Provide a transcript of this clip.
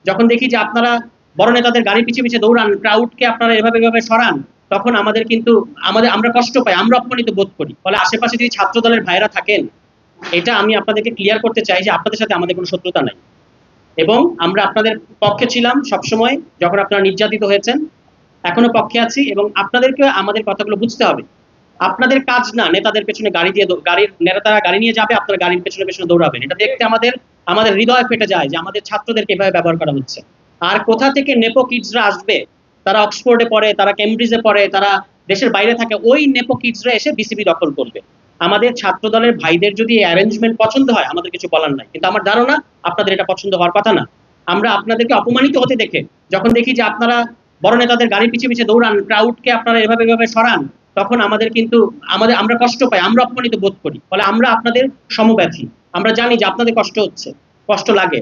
যখন দেখি যে আপনারা বড় নেতাদের গাড়ি পিছে পিছে দৌড়ান, ক্রাউডকে আপনারা এভাবে সরান, তখন আমাদের কিন্তু আমরা কষ্ট পাই, আমরা অপমানিত বোধ করি। ফলে আশেপাশে যদি ছাত্র দলের ভাইরা থাকেন, এটা আমি আপনাদেরকে ক্লিয়ার করতে চাই যে আপনাদের সাথে আমাদের কোনো শত্রুতা নাই, এবং আমরা আপনাদের পক্ষে ছিলাম সবসময় যখন আপনারা নির্যাতিত হয়েছেন, এখনো পক্ষে আছি। এবং আপনাদেরকে আমাদের কথাগুলো বুঝতে হবে। আপনাদের কাজ না নেতাদের পেছনে গাড়ির নেতারা গাড়ি নিয়ে যাবে, আপনারা গাড়ির পেছনে পেছনে দৌড়াবেন। এটা দেখতে আমাদের আমাদের হৃদয় ফেটে যায় যে আমাদের ছাত্রদেরকে এভাবে ব্যবহার করা হচ্ছে। আর কোথা থেকে নেপো কিডসরা আসবে, তারা অক্সফোর্ডে পড়ে, তারা কেমব্রিজে পড়ে, তারা দেশের বাইরে থাকে, ওই নেপো কিডসরা এসে বিসিবি দখল করবে। আমাদের ছাত্র দলের ভাইদের যদি অ্যারেঞ্জমেন্ট পছন্দ হয়, আমাদের কিছু বলার নাই, কিন্তু আমার ধারণা আপনাদের এটা পছন্দ হওয়ার কথা না। আমরা আপনাদেরকে অপমানিত হতে দেখে, যখন দেখি যে আপনারা বড় নেতাদের গাড়ির পিছে পিছে দৌড়ান, ক্রাউডকে আপনারা এভাবে সরান, তখন আমাদের কিন্তু আমরা কষ্ট পাই, আমরা অপমানিত বোধ করি। ফলে আমরা আপনাদের সমব্যথী। আমরা জানি যে আপনাদের কষ্ট হচ্ছে, কষ্ট লাগে।